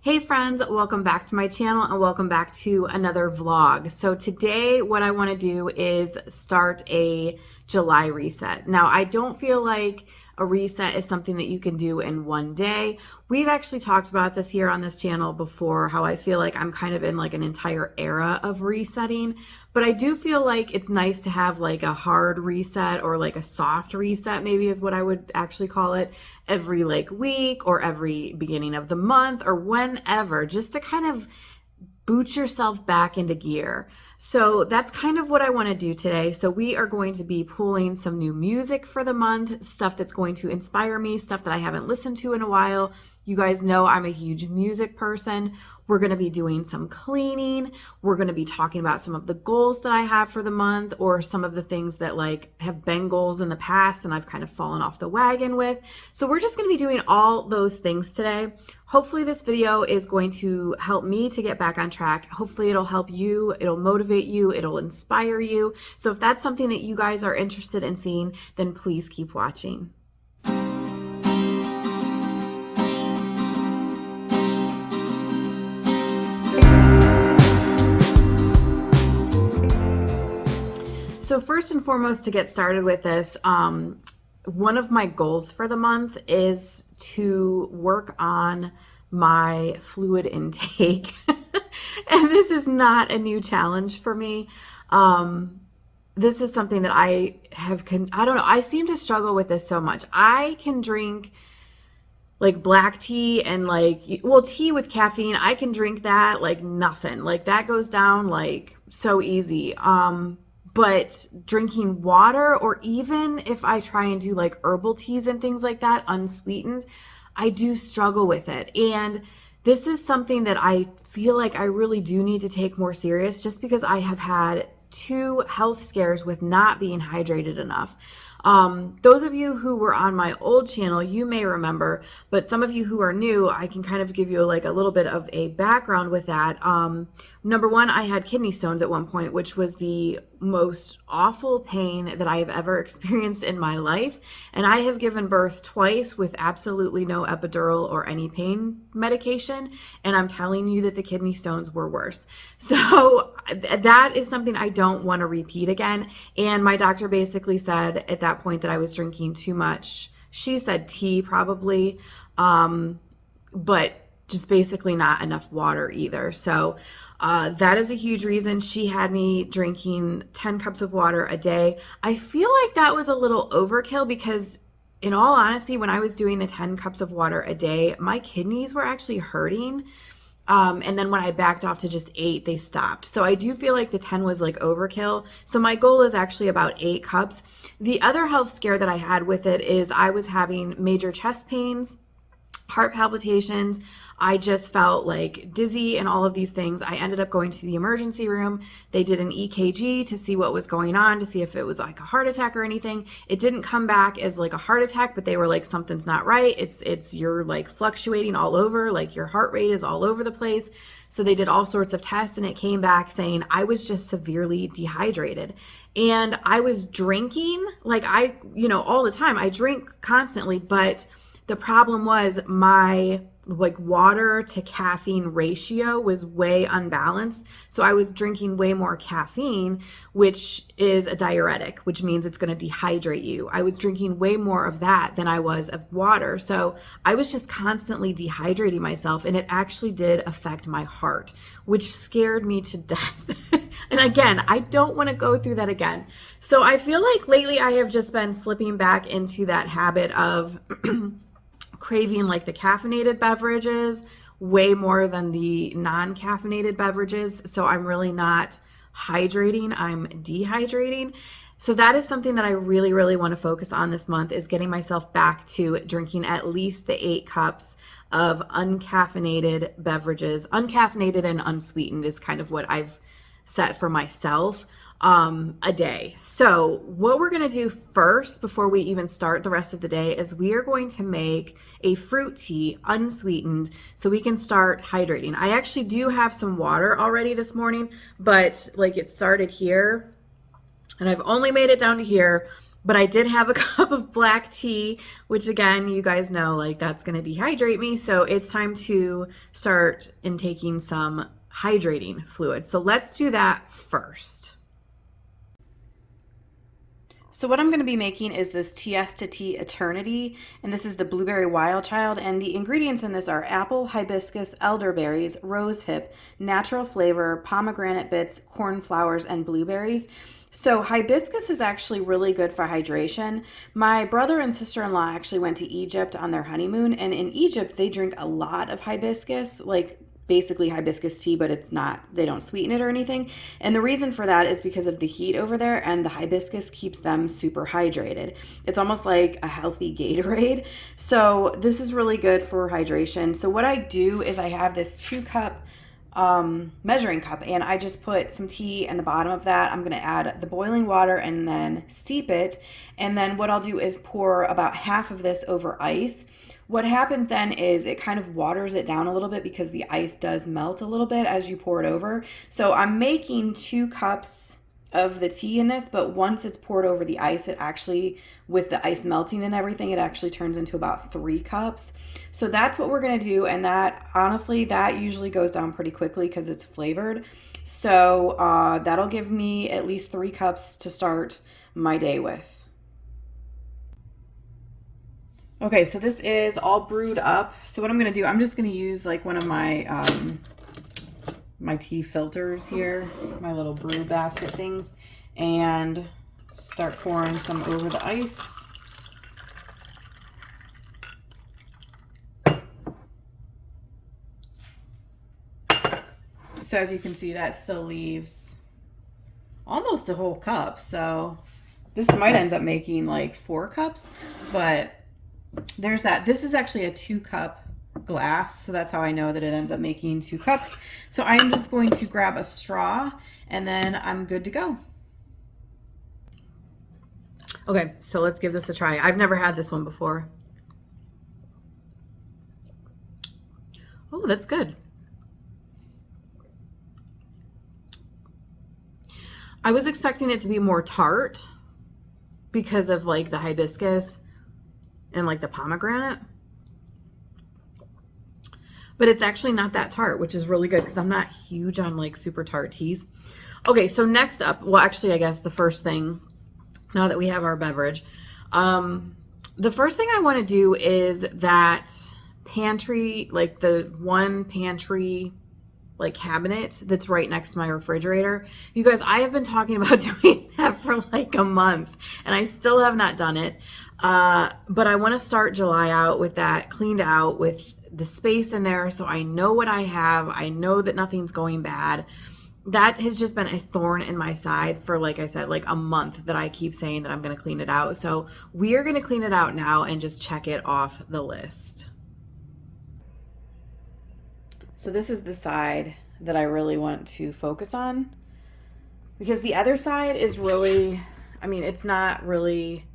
Hey friends, welcome back to my channel and welcome back to another vlog. So today what I want to do is start a July reset. Now I don't feel like a reset is something that you can do in one day. We've actually talked about this here on this channel before, how I feel like I'm kind of in like an entire era of resetting, but I do feel like it's nice to have like a hard reset or like a soft reset, maybe is what I would actually call it, every like week or every beginning of the month or whenever, just to kind of boot yourself back into gear. So that's kind of what I want to do today. So we are going to be pulling some new music for the month, stuff that's going to inspire me, stuff that I haven't listened to in a while. You guys know I'm a huge music person. We're going to be doing some cleaning. We're going to be talking about some of the goals that I have for the month, or some of the things that like have been goals in the past and I've kind of fallen off the wagon with. So we're just going to be doing all those things today. Hopefully this video is going to help me to get back on track. Hopefully it'll help you, it'll motivate you, it'll inspire you. So if that's something that you guys are interested in seeing, then please keep watching. So first and foremost, to get started with this, one of my goals for the month is to work on my fluid intake. And this is not a new challenge for me. This is something that I don't know, I seem to struggle with this so much. I can drink like black tea and tea with caffeine. I can drink that like nothing. Like that goes down like so easy. But drinking water, or even if I try and do like herbal teas and things like that, unsweetened, I do struggle with it. And this is something that I feel like I really do need to take more serious, just because I have had 2 health scares with not being hydrated enough. Those of you who were on my old channel, you may remember, but some of you who are new, I can kind of give you like a little bit of a background with that. Number one, I had kidney stones at one point, which was the most awful pain that I have ever experienced in my life. And I have given birth twice with absolutely no epidural or any pain medication. And I'm telling you that the kidney stones were worse. So that is something I don't want to repeat again. And my doctor basically said at that point that I was drinking too much. She said tea probably, but just basically not enough water either. So that is a huge reason. She had me drinking 10 cups of water a day. I feel like that was a little overkill, because in all honesty, when I was doing the 10 cups of water a day, my kidneys were actually hurting. And then when I backed off to just 8, they stopped. So I do feel like the 10 was like overkill. So my goal is actually about 8 cups. The other health scare that I had with it is I was having major chest pains, heart palpitations. I just felt like dizzy and all of these things. I ended up going to the emergency room. They did an EKG to see what was going on, to see if it was like a heart attack or anything. It didn't come back as like a heart attack, but they were like, something's not right. You're like fluctuating all over, like your heart rate is all over the place. So they did all sorts of tests, and it came back saying I was just severely dehydrated. And I was drinking like all the time. I drink constantly, but the problem was my like water to caffeine ratio was way unbalanced. So I was drinking way more caffeine, which is a diuretic, which means it's going to dehydrate you. I was drinking way more of that than I was of water. So I was just constantly dehydrating myself, and it actually did affect my heart, which scared me to death. And again, I don't want to go through that again. So I feel like lately I have just been slipping back into that habit of craving like the caffeinated beverages way more than the non-caffeinated beverages. So I'm really not hydrating, I'm dehydrating. So that is something that I really, really want to focus on this month, is getting myself back to drinking at least the 8 cups of uncaffeinated beverages. Uncaffeinated and unsweetened is kind of what I've set for myself a day. So what we're going to do first, before we even start the rest of the day, is we are going to make a fruit tea unsweetened so we can start hydrating. I actually do have some water already this morning, but like it started here and I've only made it down to here. But I did have a cup of black tea, which again, you guys know, like that's going to dehydrate me. So it's time to start intaking some hydrating fluid. So let's do that first. So what I'm going to be making is this Tiesta Tea Eternity, and this is the Blueberry Wild Child, and the ingredients in this are apple, hibiscus, elderberries, rosehip, natural flavor, pomegranate bits, corn flowers, and blueberries. So hibiscus is actually really good for hydration. My brother and sister-in-law actually went to Egypt on their honeymoon, and in Egypt they drink a lot of hibiscus, like basically hibiscus tea, but it's not, they don't sweeten it or anything. And the reason for that is because of the heat over there, and the hibiscus keeps them super hydrated. It's almost like a healthy Gatorade. So this is really good for hydration. So what I do is I have this 2-cup measuring cup, and I just put some tea in the bottom of that. I'm going to add the boiling water and then steep it. And then what I'll do is pour about half of this over ice. What happens then is it kind of waters it down a little bit because the ice does melt a little bit as you pour it over. So I'm making 2 cups of the tea in this, but once it's poured over the ice, it actually, with the ice melting and everything, it actually turns into about 3 cups. So that's what we're going to do. And that, honestly, that usually goes down pretty quickly because it's flavored. So that'll give me at least 3 cups to start my day with. Okay, so this is all brewed up. So what I'm gonna do, I'm just gonna use like one of my my tea filters here, my little brew basket things, and start pouring some over the ice. So as you can see, that still leaves almost a whole cup. So this might end up making like 4 cups, but there's that. This is actually a 2-cup glass, so that's how I know that it ends up making 2 cups. So I'm just going to grab a straw and then I'm good to go. Okay, so let's give this a try. I've never had this one before. Oh, that's good. I was expecting it to be more tart because of like the hibiscus and like the pomegranate, but it's actually not that tart, which is really good because I'm not huge on like super tart teas. Okay, so next up, well, actually, I guess the first thing, now that we have our beverage, the first thing I want to do is that pantry, like the one pantry like cabinet that's right next to my refrigerator. You guys, I have been talking about doing that for like a month and I still have not done it. But I want to start July out with that cleaned out with the space in there. So I know what I have. I know that nothing's going bad. That has just been a thorn in my side for, like I said, like a month that I keep saying that I'm going to clean it out. So we are going to clean it out now and just check it off the list. So this is the side that I really want to focus on because the other side is really, I mean, it's not really,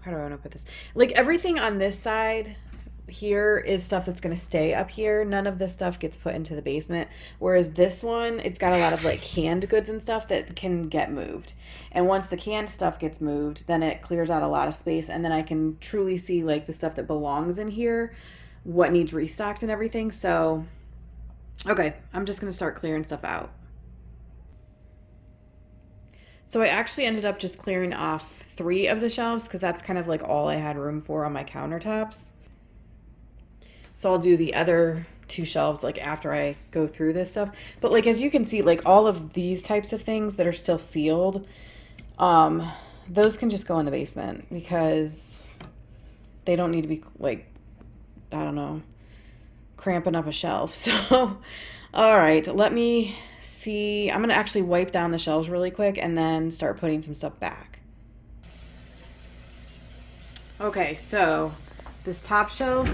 how do I want to put this? Like everything on this side here is stuff that's going to stay up here. None of this stuff gets put into the basement. Whereas this one, it's got a lot of like canned goods and stuff that can get moved. And once the canned stuff gets moved, then it clears out a lot of space. And then I can truly see like the stuff that belongs in here, what needs restocked and everything. So, okay, I'm just going to start clearing stuff out. So I actually ended up just clearing off 3 of the shelves because that's kind of like all I had room for on my countertops. So I'll do the other 2 shelves like after I go through this stuff. But like as you can see, like all of these types of things that are still sealed, those can just go in the basement because they don't need to be like, I don't know, cramping up a shelf. So, all right, let me see. I'm going to actually wipe down the shelves really quick and then start putting some stuff back. Okay, so this top shelf,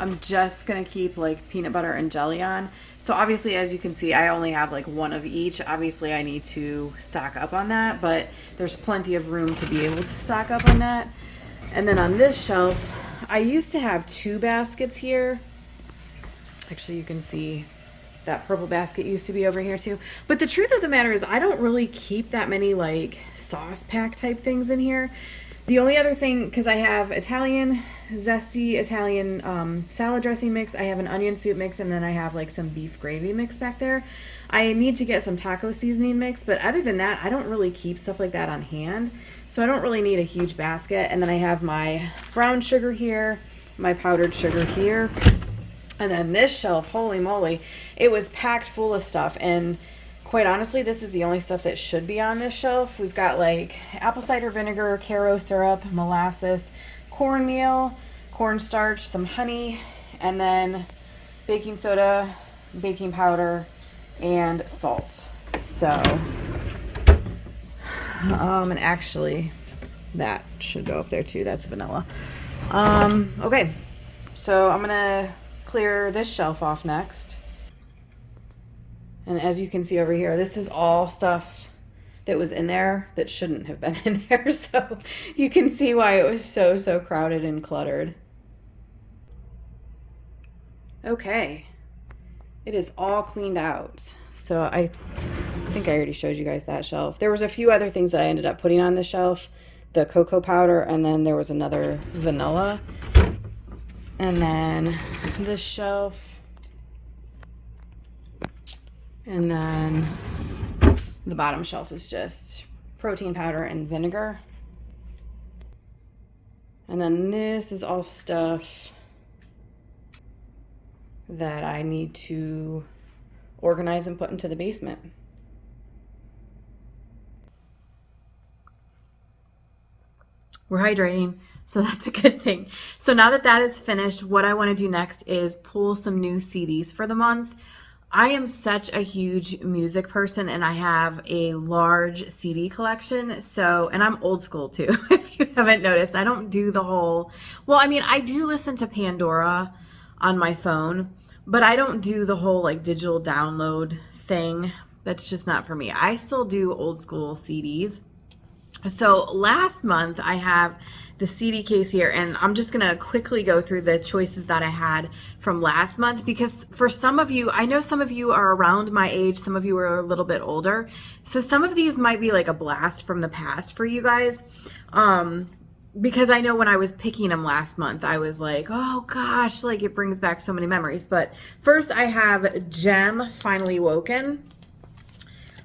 I'm just going to keep like peanut butter and jelly on. So obviously, as you can see, I only have like 1 of each. Obviously, I need to stock up on that, but there's plenty of room to be able to stock up on that. And then on this shelf, I used to have 2 baskets here. Actually, you can see That purple basket used to be over here too. But the truth of the matter is I don't really keep that many like sauce pack type things in here. The only other thing, because I have Italian, zesty Italian salad dressing mix, I have an onion soup mix, and then I have like some beef gravy mix back there. I need to get some taco seasoning mix, but other than that, I don't really keep stuff like that on hand. So I don't really need a huge basket. And then I have my brown sugar here, my powdered sugar here. And then this shelf, holy moly, it was packed full of stuff. And quite honestly, this is the only stuff that should be on this shelf. We've got like apple cider vinegar, Caro syrup, molasses, cornmeal, cornstarch, some honey, and then baking soda, baking powder, and salt. So, and actually, that should go up there too. That's vanilla. Okay, so I'm gonna clear this shelf off next. And as you can see over here, this is all stuff that was in there that shouldn't have been in there. So you can see why it was so crowded and cluttered. Okay, it is all cleaned out. So I think I already showed you guys that shelf. There was a few other things that I ended up putting on the shelf. The cocoa powder, and then there was another vanilla. And then this shelf. And then the bottom shelf is just protein powder and vinegar. And then this is all stuff that I need to organize and put into the basement. We're hydrating, so that's a good thing. So now that that is finished, what I want to do next is pull some new CDs for the month. I am such a huge music person, and I have a large CD collection. So, and I'm old school too, if you haven't noticed. I don't do the whole, well, I mean, I do listen to Pandora on my phone, but I don't do the whole like digital download thing. That's just not for me. I still do old school CDs. So last month I have the CD case here, and I'm just going to quickly go through the choices that I had from last month, because for some of you, I know some of you are around my age, some of you are a little bit older. So some of these might be like a blast from the past for you guys. Because I know when I was picking them last month, I was like, oh gosh, like it brings back so many memories. But first I have Gem, Finally Woken.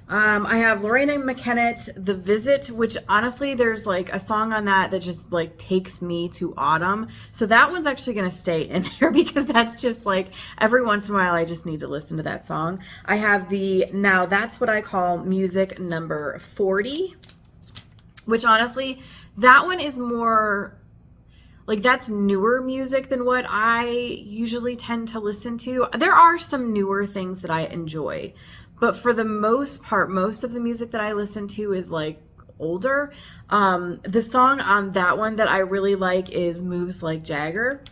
I have Lorena McKennett, The Visit, which honestly, there's like a song on that that just like takes me to autumn. So that one's actually going to stay in there because that's just like every once in a while, I just need to listen to that song. I have the Now That's What I Call Music number 40, which honestly, that one is more like that's newer music than what I usually tend to listen to. There are some newer things that I enjoy. But for the most part, most of the music that I listen to is like older. The song on that one that I really like is Moves Like Jagger.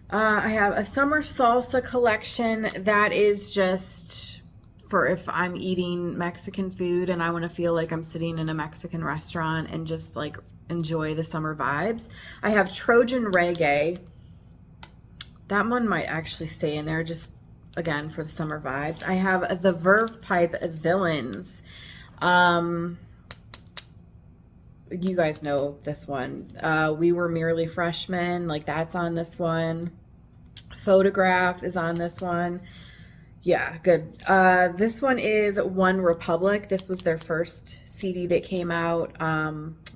I have a summer salsa collection that is just for if I'm eating Mexican food and I want to feel like I'm sitting in a Mexican restaurant and just like enjoy the summer vibes. I have Trojan Reggae. That one might actually stay in there just again for the summer vibes. I have the Verve Pipe Villains. You guys know this one. We Were Merely Freshmen, like that's on this one. Photograph is on this one. Yeah, good. This one is One Republic. This was their first CD that came out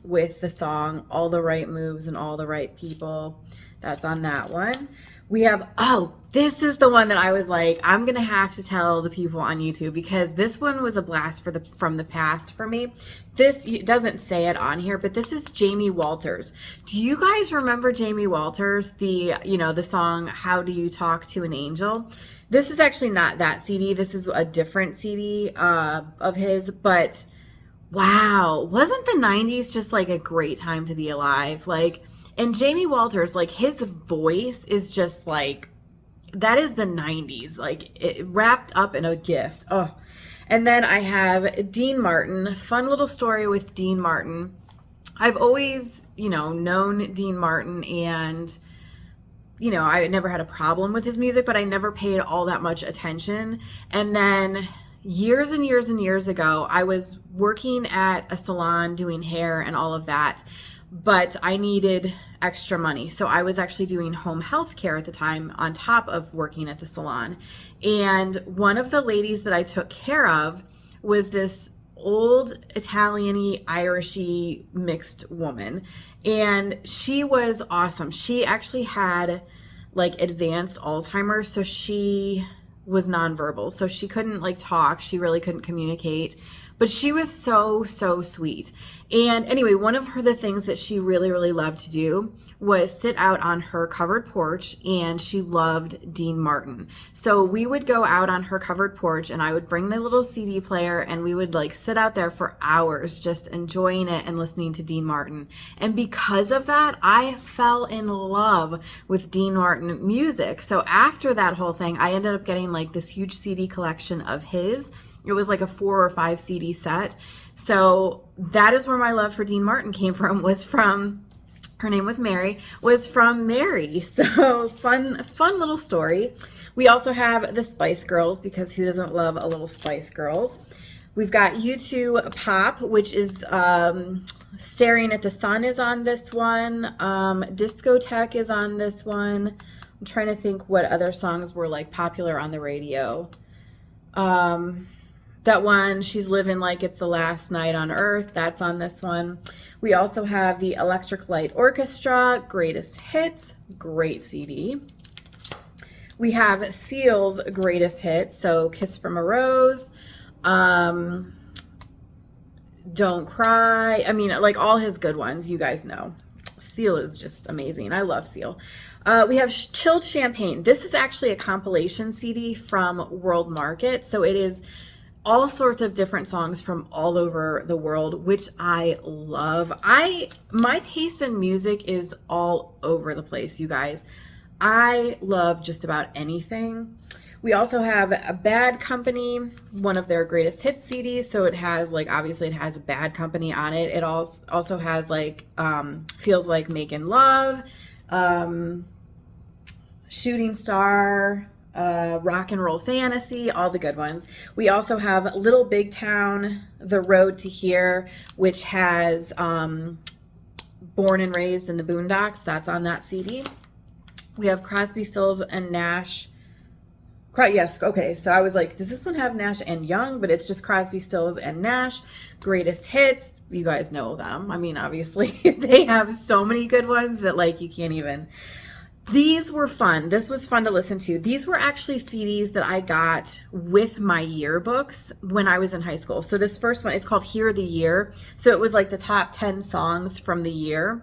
with the song All the Right Moves and All the Right People. That's on that one. We have, oh, this is the one that I was like, I'm going to have to tell the people on YouTube because this one was a blast from the past for me. This it doesn't say it on here, but this is Jamie Walters. Do you guys remember Jamie Walters? The song, How Do You Talk to an Angel? This is actually not that CD. This is a different CD of his, but wow, wasn't the 90s just like a great time to be alive? Like, and Jamie Walters, like his voice is just like, that is the 90s, like it wrapped up in a gift. Oh, and then I have Dean Martin, fun little story with Dean Martin. I've always, known Dean Martin, and I never had a problem with his music, but I never paid all that much attention. And then years and years and years ago, I was working at a salon doing hair and all of that, but I needed extra money. So I was actually doing home health care at the time on top of working at the salon. And one of the ladies that I took care of was this old Italian-y, Irish-y mixed woman. And she was awesome. She actually had like advanced Alzheimer's, so she was nonverbal. So she couldn't like talk. She really couldn't communicate. But she was so, so sweet. And anyway, one of the things that she really, really loved to do was sit out on her covered porch, and she loved Dean Martin. So we would go out on her covered porch, and I would bring the little CD player, and we would like sit out there for hours just enjoying it and listening to Dean Martin. And because of that, I fell in love with Dean Martin music. So after that whole thing, I ended up getting like this huge CD collection of his. It was like a 4 or 5 CD set. So that is where my love for Dean Martin came from, her name was Mary, was from Mary. So fun little story. We also have the Spice Girls, because who doesn't love a little Spice Girls? We've got U2 Pop, which is Staring at the Sun is on this one. Discotheque is on this one. I'm trying to think what other songs were like popular on the radio. That one, She's Living Like It's the Last Night on Earth, that's on this one. We also have the Electric Light Orchestra, Greatest Hits, great CD. We have Seal's Greatest Hits, so Kiss from a Rose, Don't Cry. I mean, like all his good ones, you guys know. Seal is just amazing. I love Seal. We have Chilled Champagne. This is actually a compilation CD from World Market, so it is all sorts of different songs from all over the world, which I love. My taste in music is all over the place, you guys. I love just about anything. We also have a Bad Company, one of their greatest hits CDs. So it has like, obviously it has Bad Company on it. It also has like Feels Like Making Love, Shooting Star, Rock and Roll Fantasy, all the good ones. We also have Little Big Town, The Road to Here, which has Born and Raised in the Boondocks. That's on that CD. We have Crosby, Stills, and Nash. Yes, okay, so I was like, does this one have Nash and Young? But it's just Crosby, Stills, and Nash. Greatest Hits. You guys know them. I mean, obviously, they have so many good ones that like you can't even. These were fun. This was fun to listen to. These were actually CDs that I got with my yearbooks when I was in high school. So this first one, it's called Hear the Year. So it was like the top 10 songs from the year.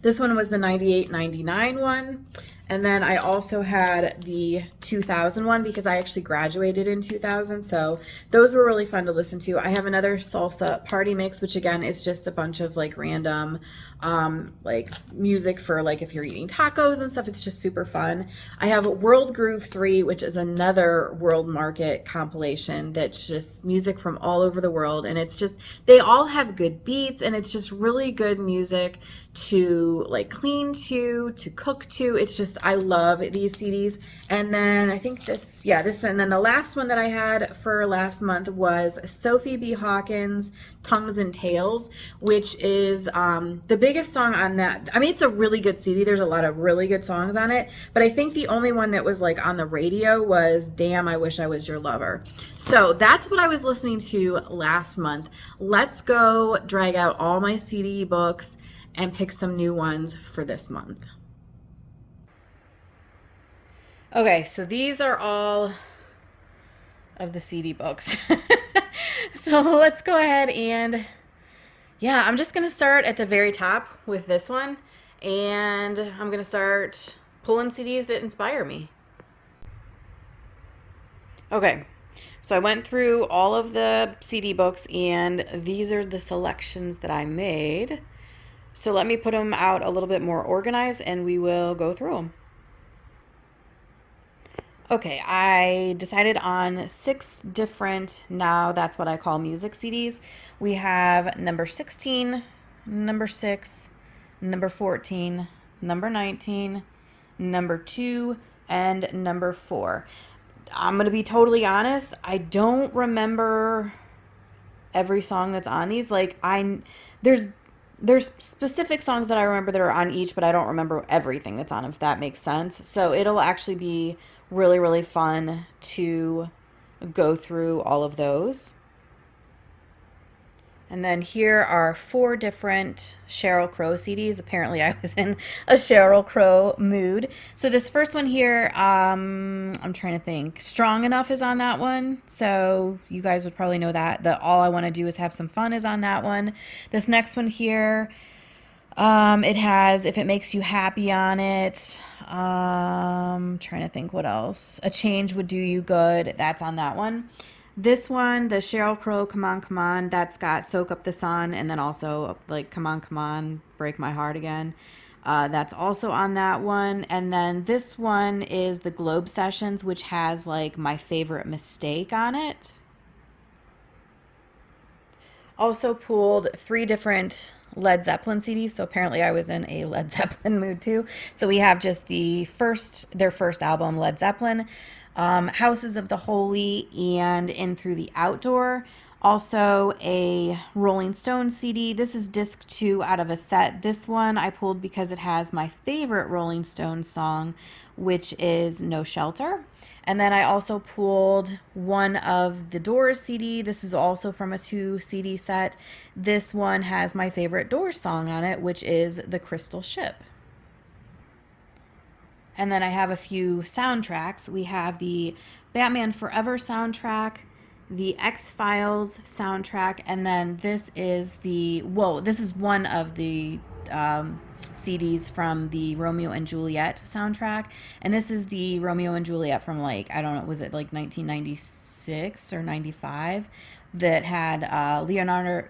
This one was the 98-99 one. And then I also had the 2000 one because I actually graduated in 2000. So those were really fun to listen to. I have another salsa party mix, which again is just a bunch of like random like music for like if you're eating tacos and stuff. It's just super fun. I have World Groove 3, which is another World Market compilation that's just music from all over the world. And it's just, they all have good beats, and it's just really good music to like clean to cook to. It's just, I love these CDs. And then I think this, and then the last one that I had for last month was Sophie B. Hawkins' Tongues and Tales, which is the biggest song on that. I mean, it's a really good CD. There's a lot of really good songs on it, but I think the only one that was like on the radio was Damn, I Wish I Was Your Lover. So that's what I was listening to last month. Let's go drag out all my CD books and pick some new ones for this month. Okay, so these are all of the CD books. So let's go ahead and, I'm just going to start at the very top with this one, and I'm going to start pulling CDs that inspire me. Okay, so I went through all of the CD books, and these are the selections that I made. So let me put them out a little bit more organized, and we will go through them. Okay, I decided on 6 different, now that's what I call music CDs. We have number 16, number 6, number 14, number 19, number 2, and number 4. I'm going to be totally honest, I don't remember every song that's on these. Like there's there's specific songs that I remember that are on each, but I don't remember everything that's on them, if that makes sense. So it'll actually be really, really fun to go through all of those. And then here are 4 different Sheryl Crow CDs. Apparently, I was in a Sheryl Crow mood. So this first one here, I'm trying to think. Strong Enough is on that one. So you guys would probably know that. The All I Want to Do Is Have Some Fun is on that one. This next one here, it has If It Makes You Happy on it. Trying to think what else. A Change Would Do You Good. That's on that one. This one, the Sheryl Crow, Come On, that's got Soak Up the Sun, and then also like Come On, Break My Heart Again. That's also on that one. And then this one is the Globe Sessions, which has like My Favorite Mistake on it. Also pulled 3 different Led Zeppelin CDs, so apparently I was in a Led Zeppelin mood too. So we have just their first album, Led Zeppelin, Houses of the Holy, and In Through the Outdoor. Also a Rolling Stones CD. This is disc 2 out of a set. This one I pulled because it has my favorite Rolling Stones song, which is No Shelter. And then I also pulled one of the Doors CD. This is also from a 2 CD set. This one has my favorite Doors song on it, which is The Crystal Ship. And then I have a few soundtracks. We have the Batman Forever soundtrack, the X-Files soundtrack, and then this is one of the CDs from the Romeo and Juliet soundtrack. And this is the Romeo and Juliet from like, I don't know, was it like 1996 or 95? That had Leonardo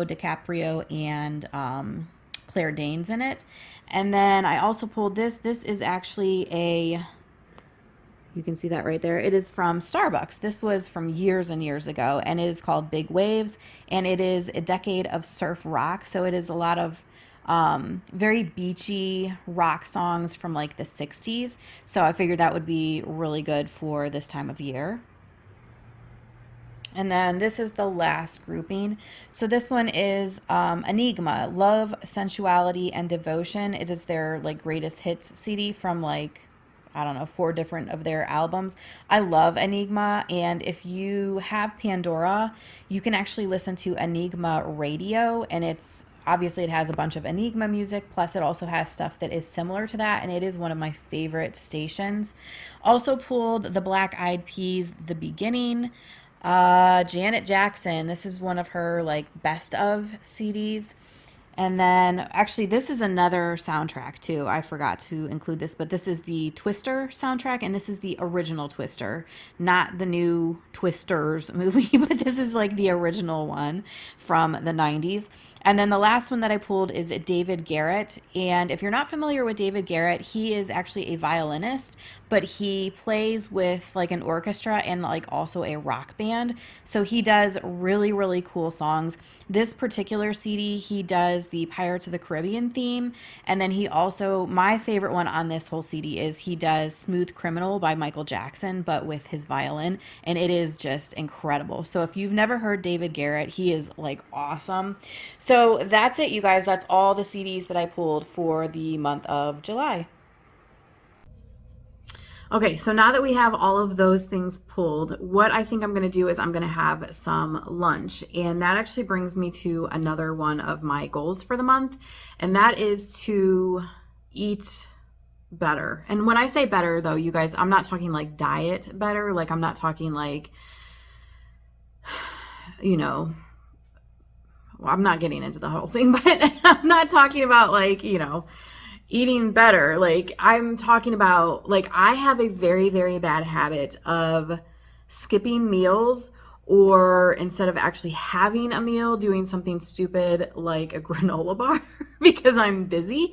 DiCaprio and Claire Danes in it. And then I also pulled this. This is actually you can see that right there. It is from Starbucks. This was from years and years ago, and it is called Big Waves, and it is a decade of surf rock. So it is a lot of very beachy rock songs from like the 60s. So I figured that would be really good for this time of year. And then this is the last grouping. So this one is Enigma, Love, Sensuality, and Devotion. It is their like greatest hits CD from like, I don't know, 4 different of their albums. I love Enigma, and if you have Pandora, you can actually listen to Enigma Radio, and it's obviously it has a bunch of Enigma music, plus it also has stuff that is similar to that, and it is one of my favorite stations. Also pulled the Black Eyed Peas, The Beginning, Janet Jackson. This is one of her like best of CDs. And then actually this is another soundtrack too. I forgot to include this, but this is the Twister soundtrack, and this is the original Twister, not the new Twisters movie, but this is like the original one from the 90s. And then the last one that I pulled is David Garrett. And if you're not familiar with David Garrett, he is actually a violinist, but he plays with like an orchestra and like also a rock band. So he does really, really cool songs. This particular CD, he does the Pirates of the Caribbean theme. And then he also, my favorite one on this whole CD is he does Smooth Criminal by Michael Jackson, but with his violin. And it is just incredible. So if you've never heard David Garrett, he is like awesome. So that's it, you guys. That's all the CDs that I pulled for the month of July. Okay, so now that we have all of those things pulled, what I think I'm going to do is I'm going to have some lunch. And that actually brings me to another one of my goals for the month, and that is to eat better. And when I say better, though, you guys, I'm not talking like diet better. Like, I'm not talking like, you know, well, I'm not getting into the whole thing, but I'm not talking about like, you know, eating better. Like, I'm talking about like, I have a very, very bad habit of skipping meals, or instead of actually having a meal, doing something stupid like a granola bar because I'm busy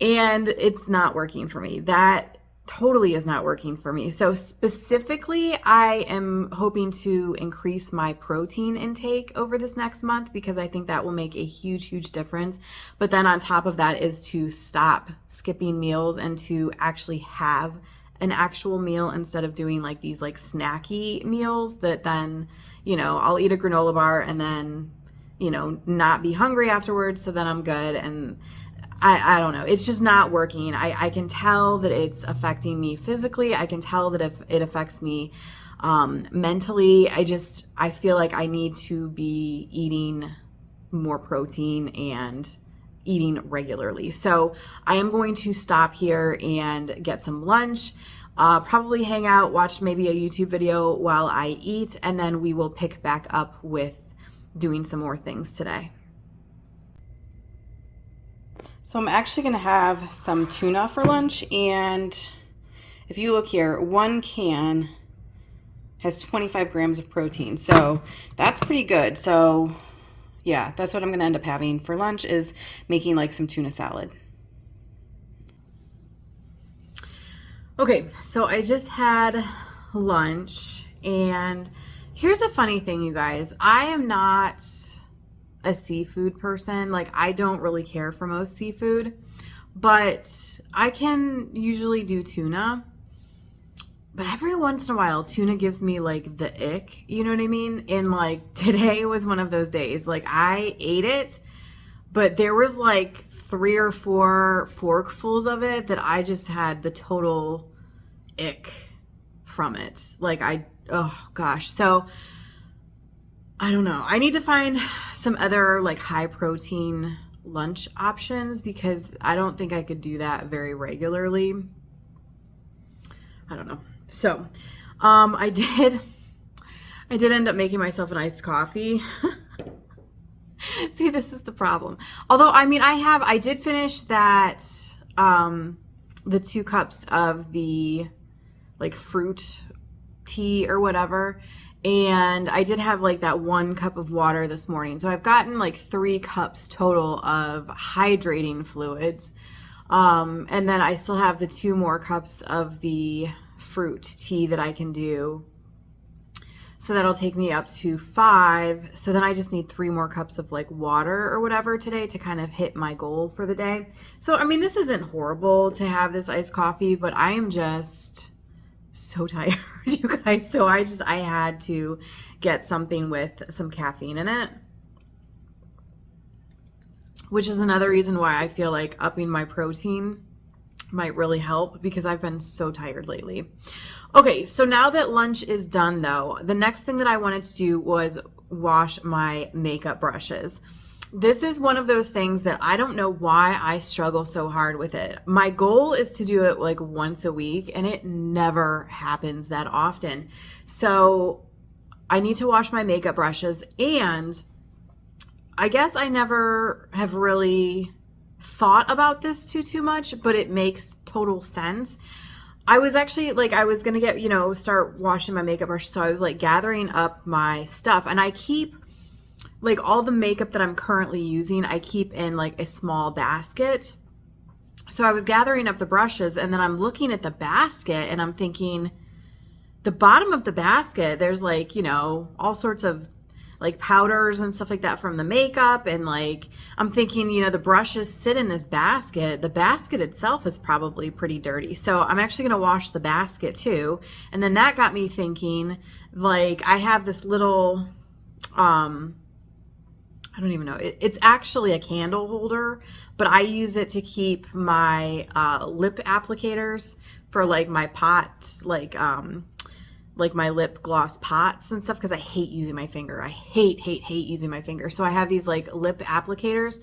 and it's not working for me. That totally is not working for me. So specifically, I am hoping to increase my protein intake over this next month because I think that will make a huge, huge difference. But then on top of that is to stop skipping meals and to actually have an actual meal instead of doing like these like snacky meals that then, I'll eat a granola bar and then, not be hungry afterwards. So then I'm good. And I don't know. It's just not working. I can tell that it's affecting me physically. I can tell that if it affects me mentally. I feel like I need to be eating more protein and eating regularly. So I am going to stop here and get some lunch, probably hang out, watch maybe a YouTube video while I eat, and then we will pick back up with doing some more things today. So I'm actually going to have some tuna for lunch, and if you look here, 1 can has 25 grams of protein, so that's pretty good. So yeah, that's what I'm going to end up having for lunch, is making like some tuna salad. Okay, so I just had lunch, and here's a funny thing, you guys. I am not a seafood person. Like, I don't really care for most seafood, but I can usually do tuna. But every once in a while, tuna gives me like the ick, you know what I mean? And like today was one of those days. Like, I ate it, but there was like 3 or 4 forkfuls of it that I just had the total ick from it. Like, oh gosh. So I don't know. I need to find some other like high protein lunch options because I don't think I could do that very regularly. I don't know. So, I did end up making myself an iced coffee. See, this is the problem. Although, I mean, I did finish that, the 2 cups of the like fruit tea or whatever. And I did have like that 1 cup of water this morning. So I've gotten like 3 cups total of hydrating fluids. And then I still have the 2 more cups of the fruit tea that I can do. So that'll take me up to 5. So then I just need 3 more cups of like water or whatever today to kind of hit my goal for the day. So, I mean, this isn't horrible to have this iced coffee, but I am just so tired, you guys. So I had to get something with some caffeine in it, which is another reason why I feel like upping my protein might really help because I've been so tired lately. Okay, so now that lunch is done though, the next thing that I wanted to do was wash my makeup brushes. This is one of those things that I don't know why I struggle so hard with it. My goal is to do it like once a week, and it never happens that often. So I need to wash my makeup brushes, and I guess I never have really thought about this too much, but it makes total sense. I was actually like, I was going to get, start washing my makeup brush. So I was like gathering up my stuff, and I keep like all the makeup that I'm currently using, I keep in like a small basket. So I was gathering up the brushes, and then I'm looking at the basket and I'm thinking, the bottom of the basket, there's like, all sorts of like powders and stuff like that from the makeup. And like, I'm thinking, the brushes sit in this basket. The basket itself is probably pretty dirty. So I'm actually going to wash the basket too. And then that got me thinking, like, I have this little, I don't even know. It's actually a candle holder, but I use it to keep my lip applicators for like my pot, like my lip gloss pots and stuff, because I hate using my finger. I hate using my finger. So I have these like lip applicators.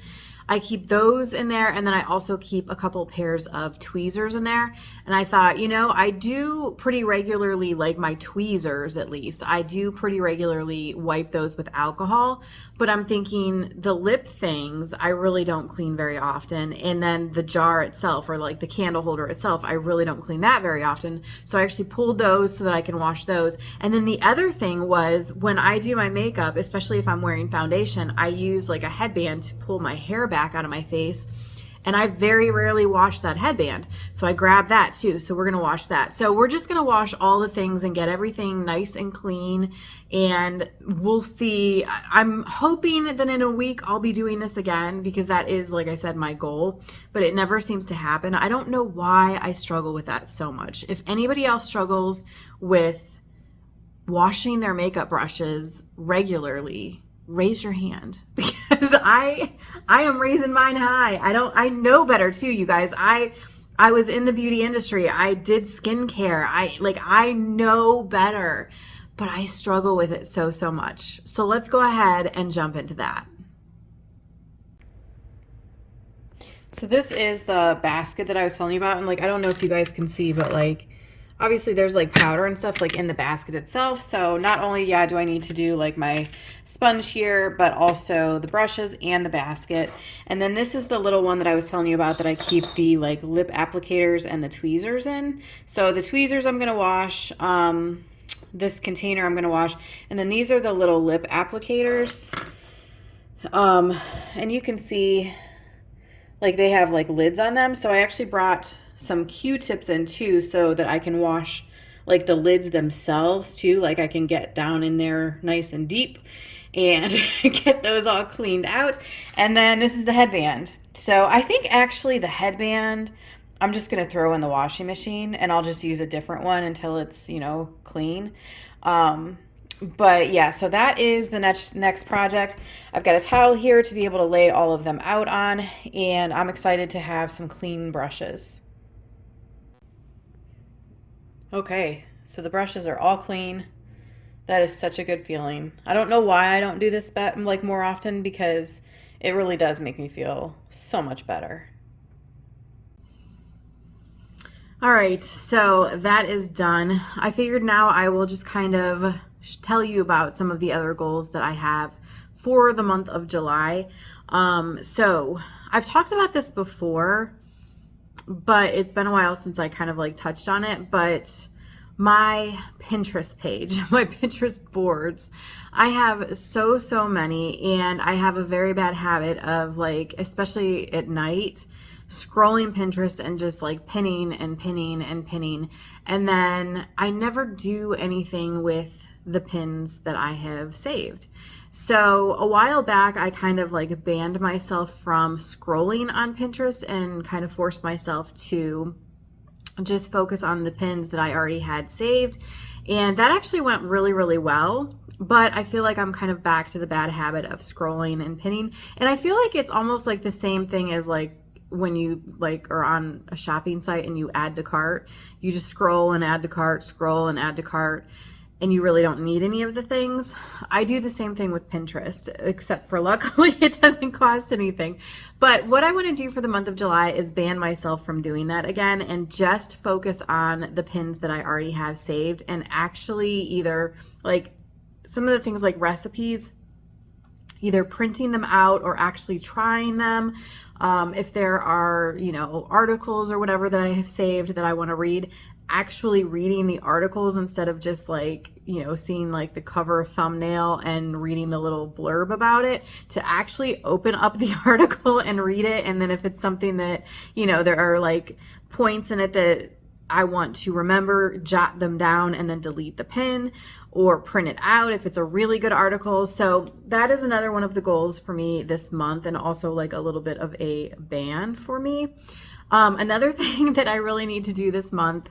I keep those in there, and then I also keep a couple pairs of tweezers in there. And I thought, I do pretty regularly, like my tweezers at least, I do pretty regularly wipe those with alcohol. But I'm thinking the lip things, I really don't clean very often. And then the jar itself, or like the candle holder itself, I really don't clean that very often. So I actually pulled those so that I can wash those. And then the other thing was, when I do my makeup, especially if I'm wearing foundation, I use like a headband to pull my hair back out of my face. And I very rarely wash that headband. So I grabbed that too. So we're going to wash that. So we're just going to wash all the things and get everything nice and clean. And we'll see. I'm hoping that in a week I'll be doing this again, because that is, like I said, my goal, but it never seems to happen. I don't know why I struggle with that so much. If anybody else struggles with washing their makeup brushes regularly, raise your hand, because I am raising mine high. I know better too, you guys. I was in the beauty industry. I did skincare. I know better, but I struggle with it so much. So let's go ahead and jump into that. So this is the basket that I was telling you about, and I don't know if you guys can see, but obviously there's powder and stuff in the basket itself. So not only do I need to do my sponge here, but also the brushes and the basket. And then this is the little one that I was telling you about that I keep the lip applicators and the tweezers in. So the tweezers I'm gonna wash, this container I'm gonna wash, and then these are the little lip applicators. And you can see they have lids on them. So I actually brought some Q-tips in too, so that I can wash the lids themselves too. I can get down in there nice and deep and get those all cleaned out. And then this is the headband. So I think actually the headband I'm just gonna throw in the washing machine, and I'll just use a different one until it's clean. But yeah, so that is the next project. I've got a towel here to be able to lay all of them out on, and I'm excited to have some clean brushes. Okay, so the brushes are all clean. That is such a good feeling. I don't know why I don't do this more often, because it really does make me feel so much better. All right, so that is done. I figured now I will just kind of tell you about some of the other goals that I have for the month of July. So I've talked about this before, but it's been a while since I kind of touched on it. But my Pinterest page, my Pinterest boards, I have so many, and I have a very bad habit of especially at night, scrolling Pinterest and just pinning and pinning and pinning. And then I never do anything with the pins that I have saved. So a while back, I kind of banned myself from scrolling on Pinterest and kind of forced myself to just focus on the pins that I already had saved. And that actually went really well. But I feel I'm kind of back to the bad habit of scrolling and pinning. And I feel it's almost the same thing as when you are on a shopping site and you add to cart. You just scroll and add to cart, scroll and add to cart, and you really don't need any of the things. I do the same thing with Pinterest, except for luckily it doesn't cost anything. But what I want to do for the month of July is ban myself from doing that again, and just focus on the pins that I already have saved, and actually either some of the things recipes, either printing them out or actually trying them. If there are, articles or whatever that I have saved that I want to read, actually reading the articles instead of just seeing the cover thumbnail and reading the little blurb about it, to actually open up the article and read it. And then if it's something that, there are points in it that I want to remember, jot them down and then delete the pin or print it out if it's a really good article. So that is another one of the goals for me this month, and also a little bit of a ban for me. Another thing that I really need to do this month,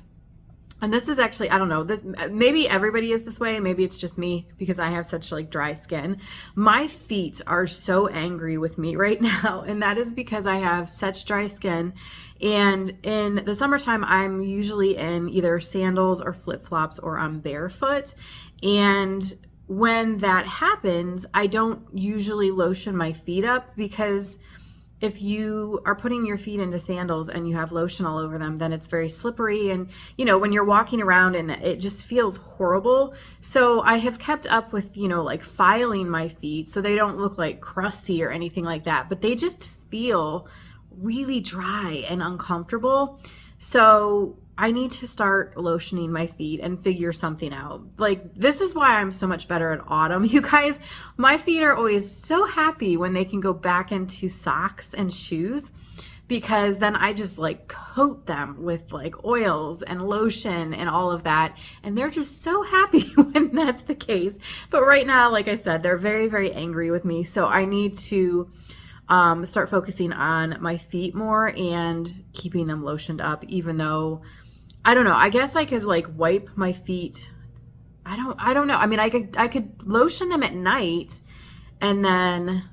and this is actually, I don't know, this maybe everybody is this way, maybe it's just me because I have such dry skin. My feet are so angry with me right now, and that is because I have such dry skin. And in the summertime, I'm usually in either sandals or flip-flops, or I'm barefoot. And when that happens, I don't usually lotion my feet up, because if you are putting your feet into sandals and you have lotion all over them, then it's very slippery. And, when you're walking around, and it just feels horrible. So I have kept up with, filing my feet so they don't look crusty or anything like that, but they just feel really dry and uncomfortable. So I need to start lotioning my feet and figure something out. This is why I'm so much better at autumn. You guys, my feet are always so happy when they can go back into socks and shoes, because then I just like coat them with like oils and lotion and all of that. And they're just so happy when that's the case. But right now, like I said, they're very, very angry with me. So I need to start focusing on my feet more and keeping them lotioned up, even though I don't know. I guess I could like wipe my feet. I don't know. I mean, I could lotion them at night and then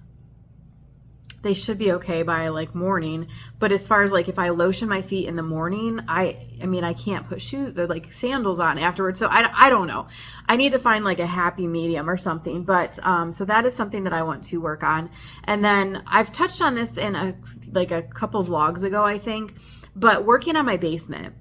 they should be okay by like morning. But as far as like if I lotion my feet in the morning, I mean, I can't put shoes or like sandals on afterwards. So I don't know. I need to find like a happy medium or something. But so that is something that I want to work on. And then I've touched on this in a couple vlogs ago, I think, but working on my basement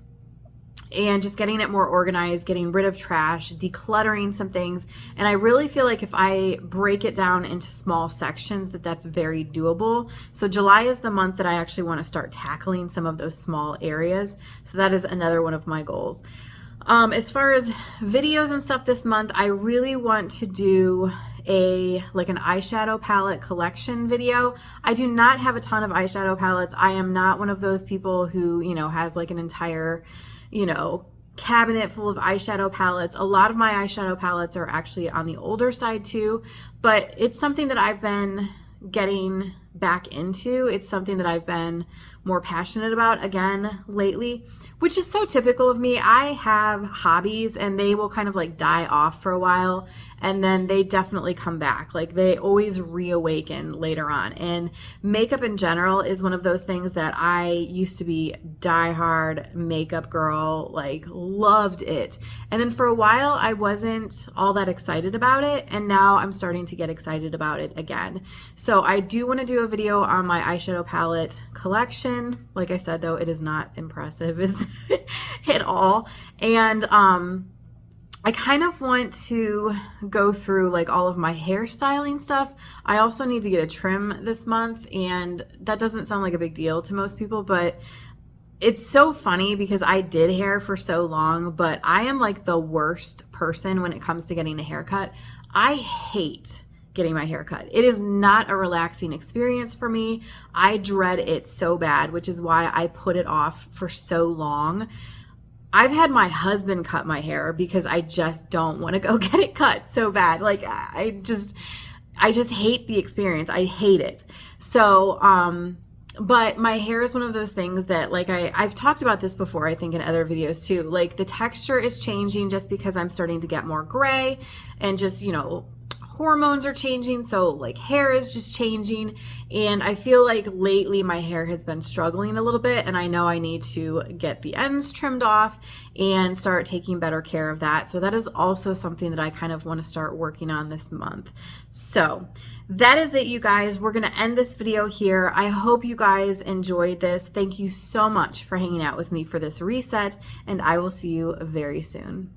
and just getting it more organized, getting rid of trash, decluttering some things. And I really feel like if I break it down into small sections, that's very doable. So July is the month that I actually want to start tackling some of those small areas. So that is another one of my goals. As far as videos and stuff this month, I really want to do an eyeshadow palette collection video. I do not have a ton of eyeshadow palettes. I am not one of those people who, has like an entire cabinet full of eyeshadow palettes. A lot of my eyeshadow palettes are actually on the older side too, but it's something that I've been getting back into. It's something that I've been more passionate about again lately, which is so typical of me. I have hobbies and they will kind of like die off for a while and then they definitely come back. Like they always reawaken later on. And makeup in general is one of those things that I used to be diehard makeup girl, like loved it. And then for a while I wasn't all that excited about it. And now I'm starting to get excited about it again. So I do want to do a video on my eyeshadow palette collection. Like I said, though, it is not impressive at all. And I kind of want to go through like all of my hairstyling stuff. I also need to get a trim this month, and that doesn't sound like a big deal to most people, but it's so funny because I did hair for so long, but I am like the worst person when it comes to getting a haircut. I hate getting my hair cut. It is not a relaxing experience for me. I dread it so bad, which is why I put it off for so long. I've had my husband cut my hair because I just don't want to go get it cut so bad. Like I just hate the experience. I hate it. So, but my hair is one of those things that like I've talked about this before, I think in other videos too. Like the texture is changing just because I'm starting to get more gray and just, hormones are changing, so like hair is just changing, and I feel like lately my hair has been struggling a little bit, and I know I need to get the ends trimmed off and start taking better care of that. So that is also something that I kind of want to start working on this month. So that is it, you guys. We're going to end this video here. I hope you guys enjoyed this. Thank you so much for hanging out with me for this reset, and I will see you very soon.